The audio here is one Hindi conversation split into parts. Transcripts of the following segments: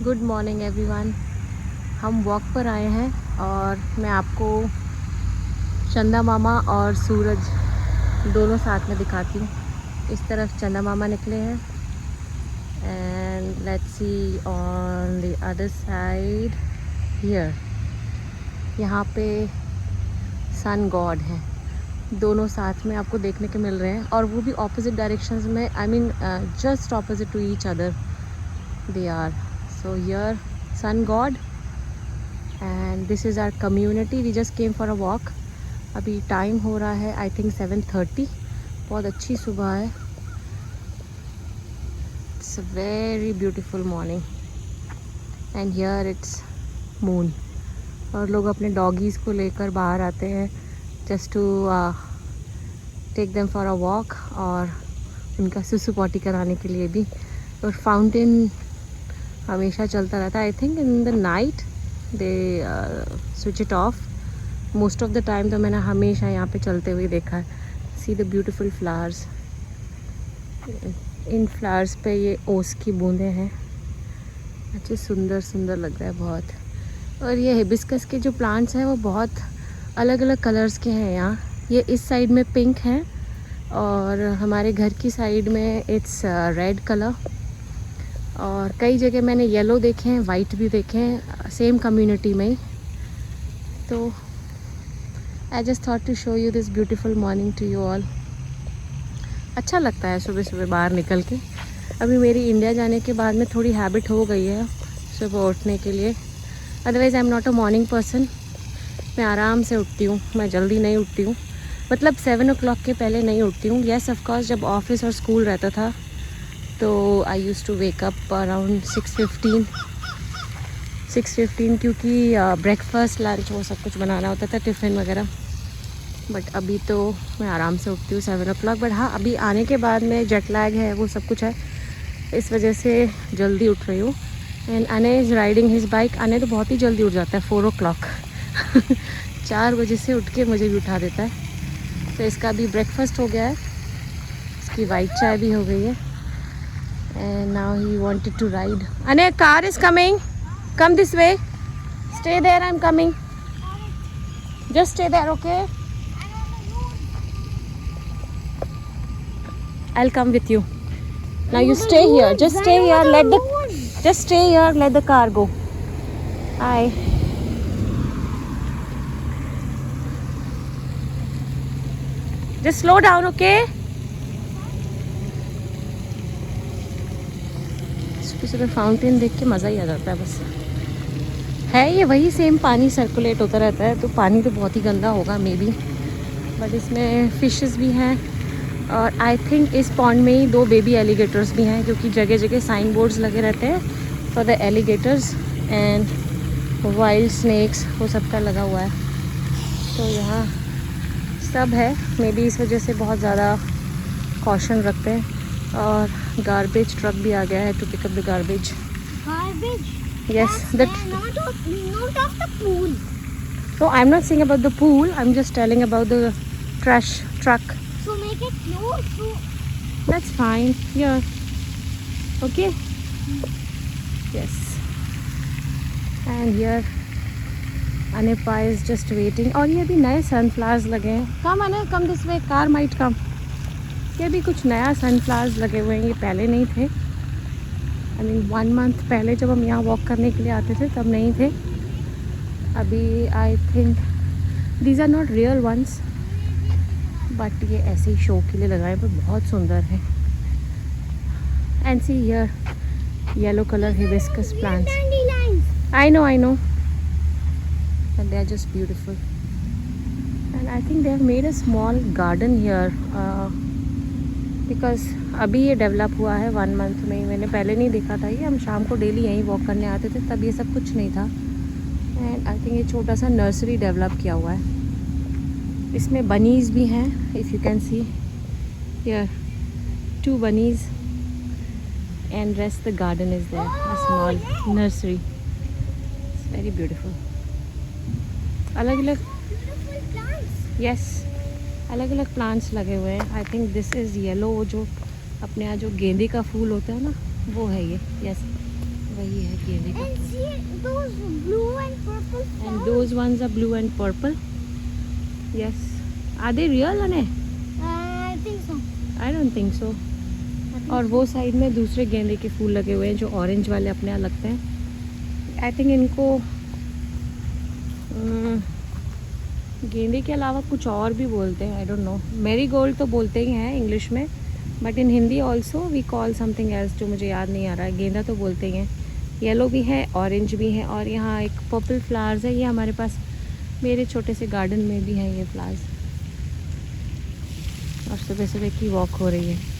Good morning everyone. हम वॉक पर आए हैं और मैं आपको चंदा मामा और सूरज दोनों साथ में दिखाती हूँ। इस तरफ चंदा मामा निकले हैं and let's see on the other side here. यहाँ पे सन गॉड है, दोनों साथ में आपको देखने को मिल रहे हैं और वो भी ऑपोजिट डायरेक्शंस में, I mean just opposite to each other they are. So here sun god and this is our community. We just came for a walk. अभी टाइम हो रहा है आई थिंक 7:30। बहुत अच्छी सुबह है। It's a very beautiful morning and here it's moon. और लोग अपने डॉगीज़ को लेकर बाहर आते हैं just to take them for a walk और उनका सुसु पॉटी कराने के लिए भी। और फाउंटेन हमेशा चलता रहता है। I think in the night they switch it of. Most of the time तो मैंने हमेशा यहाँ पे चलते हुए देखा है। See the beautiful flowers. In flowers पे ये ओस की बूंदें हैं, अच्छे सुंदर सुंदर लग रहा है बहुत। और ये हिबिस्कस के जो प्लांट्स हैं वो बहुत अलग अलग कलर्स के हैं यहाँ। ये इस साइड में पिंक है और हमारे घर की साइड में इट्स रेड कलर। और कई जगह मैंने येलो देखे हैं, वाइट भी देखे हैं, सेम कम्युनिटी में ही। तो I just thought to show you this beautiful morning to you all. अच्छा लगता है सुबह सुबह बाहर निकल के। अभी मेरी इंडिया जाने के बाद में थोड़ी हैबिट हो गई है सुबह उठने के लिए। Otherwise I am not a morning person. मैं आराम से उठती हूँ, मैं जल्दी नहीं उठती हूँ, मतलब 7 o'clock के पहले नहीं उठती हूँ। येस ऑफकोर्स जब ऑफिस और स्कूल रहता था तो I use to wake up around 6:15 क्योंकि ब्रेकफास्ट लंच वो सब कुछ बनाना होता था, टिफ़िन वगैरह। बट अभी तो मैं आराम से उठती हूँ 7 o'clock। बट हाँ, अभी आने के बाद में जेट लैग है, वो सब कुछ है, इस वजह से जल्दी उठ रही हूँ। एंड अने इज़ राइडिंग हिज बाइक। अने तो बहुत ही जल्दी उठ जाता है, 4 o'clock 4 बजे से उठ के मुझे भी उठा देता है। तो इसका भी ब्रेकफास्ट हो गया है, इसकी वाइट चाय भी हो गई है। And now he wanted to ride. Ane, car is coming. Come this way. Stay there. I'm coming. Just stay there, okay? I'll come with you. Now you stay here. Just stay here. Just stay here. Let the car go. Hi. Just slow down, okay? सुबह फाउंटेन देख के मज़ा ही आ जाता है। बस है ये वही सेम पानी सर्कुलेट होता रहता है, तो पानी तो बहुत ही गंदा होगा मे बी, बट इसमें फिशेस भी हैं। और आई थिंक इस पॉन्ड में ही 2 बेबी एलिगेटर्स भी हैं, क्योंकि जगह जगह साइन बोर्ड्स लगे रहते हैं for the alligators and wild snacks, वो सब का लगा हुआ है। तो यहाँ सब है, मे बी इस वजह से बहुत ज़्यादा कॉशन रखते हैं। और गार्बेज ट्रक भी आ गया है to pick up the garbage. Yes, not of the pool. So I'm not saying about the pool. I'm just telling about the trash truck. So make it close. So That's fine. Yeah. Okay. Yes. And here, Anepa is just waiting. और ये भी नए sunflowers लगे हैं। Come Ane, come this way. Car might come. ये भी कुछ नया सनफ्लावर्स लगे हुए हैं, ये पहले नहीं थे। आई मीन 1 month पहले जब हम यहाँ वॉक करने के लिए आते थे तब नहीं थे। अभी I think these are not real ones, but ये ऐसे ही शो के लिए लगाए, पर बहुत सुंदर है। And see here yellow colour hibiscus plants. I know and they are just beautiful. And I think they have made a small garden here because अभी ये डेवलप हुआ है 1 month में ही। मैंने पहले नहीं देखा था ये, हम शाम को डेली यहीं वॉक करने आते थे, तब ये सब कुछ नहीं था। एंड आई थिंक ये छोटा सा नर्सरी डेवलप किया हुआ है। इसमें बनीज़ भी हैं, if you can see here 2 bunnies and rest the garden is there, a small nursery. It's very beautiful. अलग अलग yes, अलग अलग प्लांट्स लगे हुए हैं। आई थिंक दिस इज़ येलो, जो अपने यहाँ जो गेंदे का फूल होता है ना, वो है ये। यस, वही है गेंदे का. And see those blue and purple And flowers. those ones are blue and purple. Yes. Are they real, Ane? I think so. I don't think so. और वो साइड में दूसरे गेंदे के फूल लगे हुए हैं जो ऑरेंज वाले अपने यहाँ लगते हैं. आई थिंक इनको गेंदे के अलावा कुछ और भी बोलते हैं. I don't know. Marigold तो बोलते ही हैं इंग्लिश में, but in Hindi also we call something else जो मुझे याद नहीं आ रहा है. गेंदा तो बोलते ही हैं. येलो भी है, ऑरेंज भी है, और यहाँ एक पर्पल फ्लावर्स है. ये हमारे पास मेरे छोटे से गार्डन में भी है ये फ्लावर्स. और सुबह सुबह की वॉक हो रही है.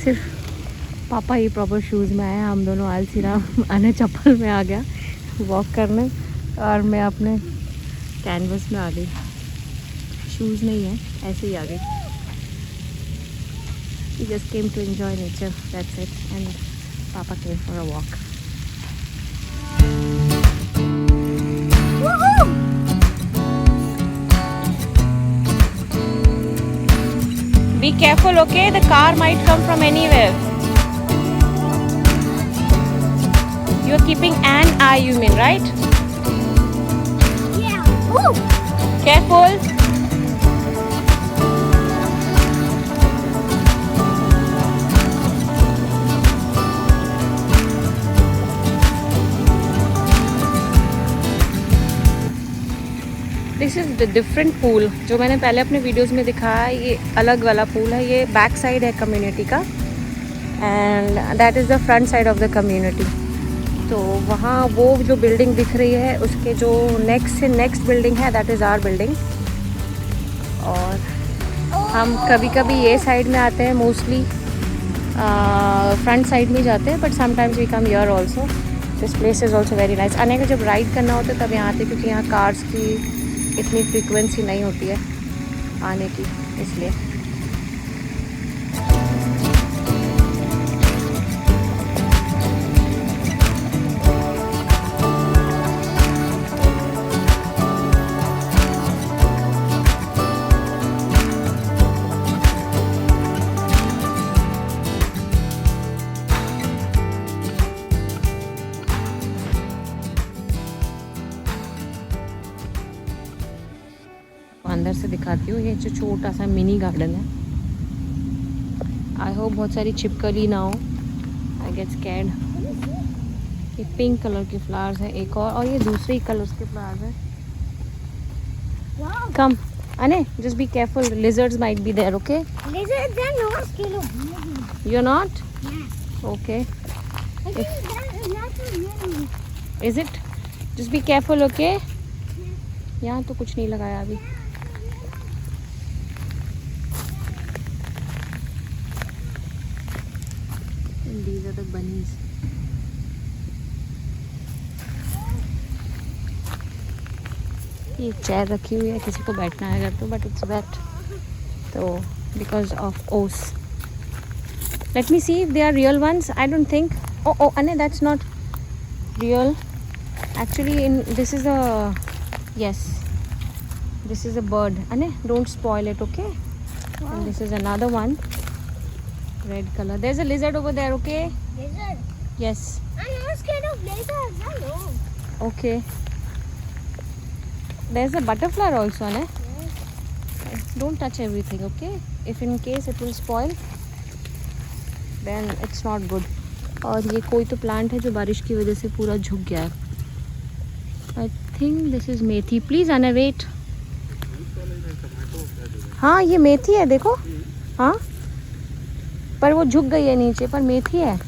सिर्फ पापा ही प्रॉपर शूज़ में आए. हम दोनों आलसी राम आने चप्पल में आ गया वॉक करने, और मैं अपने कैनवस में आ गई. शूज़ नहीं है, ऐसे ही आ गई. We just came to enjoy nature, that's it, and Papa came for a walk. Woohoo! Be careful, okay? The car might come from anywhere. You're keeping an eye, you mean, right? Yeah. Woo! Careful. This is the different pool. जो मैंने पहले अपने वीडियोस में दिखाया, ये अलग वाला पूल है. ये बैक साइड है कम्युनिटी का, and that is the front side of the community. तो वहाँ वो जो बिल्डिंग दिख रही है, उसके जो नेक्स्ट से नेक्स्ट बिल्डिंग है, दैट इज़ आवर बिल्डिंग. और हम कभी कभी ये साइड में आते हैं, मोस्टली फ्रंट साइड में जाते हैं, but sometimes we come here also. This place is also very nice. आने का जब राइड करना होता है तब यहाँ आते हैं, क्योंकि यहाँ कार्स की इतनी फ्रीक्वेंसी नहीं होती है आने की, इसलिए. अंदर से दिखाती हूँ. ये जो छोटा सा मिनी गार्डन है. आई होप बहुत सारी छिपकली ना हो. I get scared. ये पिंक कलर के फ्लावर्स है एक और ये दूसरे ही कलर्स के फ्लावर्स है. Wow. Come on, just be careful. Lizards might be there. Okay, Lizards are not scared of me. You are not. Yeah. Okay, I think that's not really. Is it? Just be careful. Okay, यहाँ तो कुछ नहीं लगाया अभी. These are the bunnies. ये चेयर रखी हुई है, किसी को बैठना है अगर तो, बट इट्स वेट, तो बिकॉज ऑफ ओस. Let me see if they are real ones. I don't think. Oh अने, that's not real actually. In this is a, yes, this is a bird. Ane, don't spoil it, okay? Wow. And this is another one, red color. There's a lizard over there. Okay, Lizard. yes, I'm not scared of lizards. I know. okay. There's a butterfly also, ne? Don't touch everything, okay? If in case it will spoil, then it's not good. और ये कोई तो प्लांट है जो बारिश की वजह से पूरा झुक गया है. आई think this is methi. Please आना, वेट. हाँ, ये मेथी है, देखो. हाँ, पर वो झुक गई है नीचे, पर मेथी है.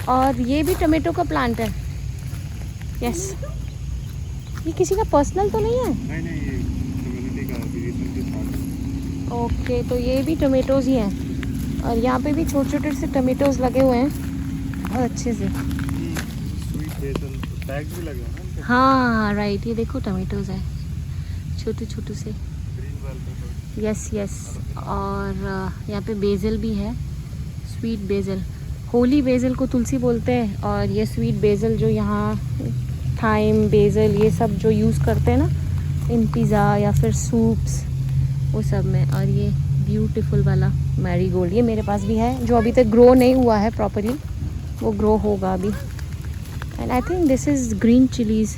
और ये भी टमाटो का प्लांट है. यस. ये किसी का पर्सनल तो नहीं है? नहीं, ये कम्युनिटी का अभी रिसेंटली स्टार्ट है. ओके, तो ये भी टमेटोज़ ही हैं. और यहाँ पे भी छोटे छोटे से टमेटोज़ लगे हुए हैं और अच्छे से. स्वीट बेसल टैग भी लगे हैं ना इनके. हाँ राइट, ये देखो टमेटोज़ हैं छोटे छोटे से. Green bell pepper. Yes yes. और यहाँ पे बेजल भी है, स्वीट बेजल. होली बेजल को तुलसी बोलते हैं, और ये स्वीट बेजल जो यहाँ थाइम बेजल ये सब जो यूज़ करते हैं ना इन पिज़्ज़ा या फिर सूप्स, वो सब में. और ये ब्यूटीफुल वाला मैरीगोल्ड, ये मेरे पास भी है, जो अभी तक ग्रो नहीं हुआ है प्रॉपरली, वो ग्रो होगा अभी. And I think this is green chillies.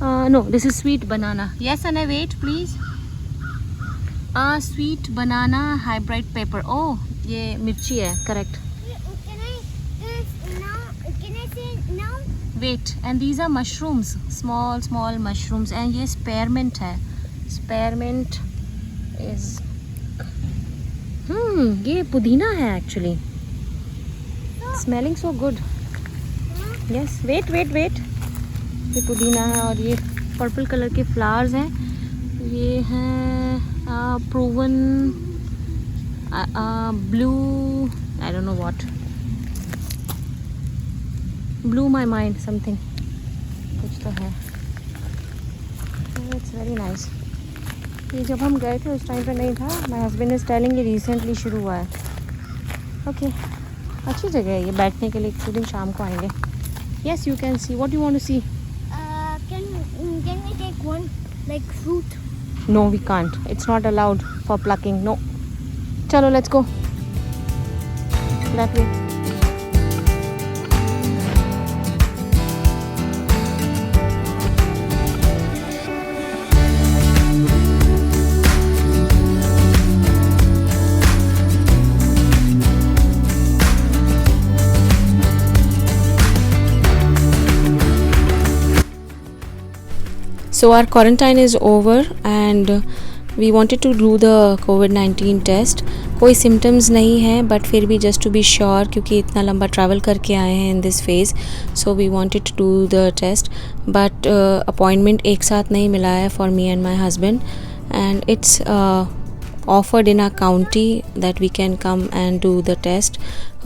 No, this is sweet banana. Yes अने, wait please. Sweet banana hybrid pepper. Oh, ये मिर्ची है, correct. Can I say now? Wait, and these are mushrooms, small small mushrooms. And ये स्पेयरमेंट है. स्पेयरमेंट इज ये पुदीना है actually. Smelling so good. Yes, wait wait wait. ये पुदीना है और ये पर्पल कलर के फ्लावर्स हैं. ये हैं proven blue, I don't know what. Blew my mind something कुछ तो है. It's very nice. ये जब हम गए थे उस टाइम पे नहीं था. माई हस्बैंड इज टेलिंग ये रिसेंटली शुरू हुआ है. ओके, अच्छी जगह है ये बैठने के लिए. एक दिन शाम को आएंगे. Yes, you can see. What you want to see? Can we take one like fruit? No, we can't. It's not allowed for plucking. No. चलो, let's go that way. So our quarantine is over and we wanted to do the COVID-19 test. कोई symptoms नहीं है but फिर भी just to be sure, क्योंकि इतना लंबा travel करके आए हैं in this phase, so we wanted to do the test. But appointment एक साथ नहीं मिला है for me and my husband, and it's offered in our county that we can come and do the test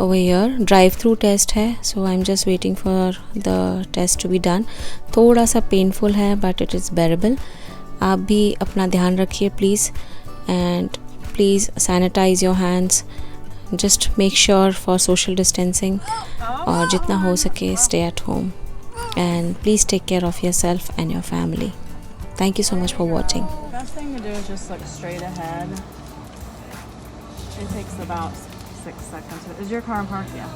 over here. Drive through test है, so I'm just waiting for the test to be done. थोड़ा सा painful है but it is bearable. आप भी अपना ध्यान रखिए please, and please sanitize your hands. Just make sure for social distancing, और जितना हो सके stay at home, and please take care of yourself and your family. Thank you so much for watching. Best thing to do is just look straight ahead. It takes about 6 seconds. Is your car parked? Yeah.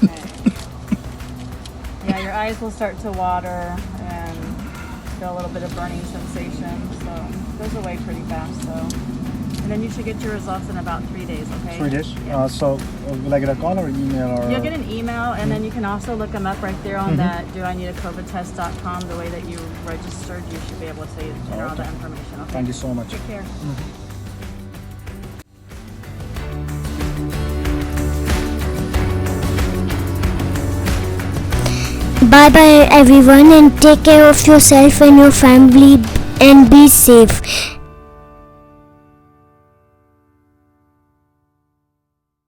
Okay. Yeah, your eyes will start to water and feel a little bit of burning sensation. So it goes away pretty fast though. And then you should get your results in about 3 days, okay? 3 days. Yeah. So will I get a call or email or? You'll get an email, and then you can also look them up right there on that doineedacovidtest.com. The way that you registered, you should be able to enter all the information. Okay. Thank you so much. Take care. Bye bye everyone, and take care of yourself and your family and be safe.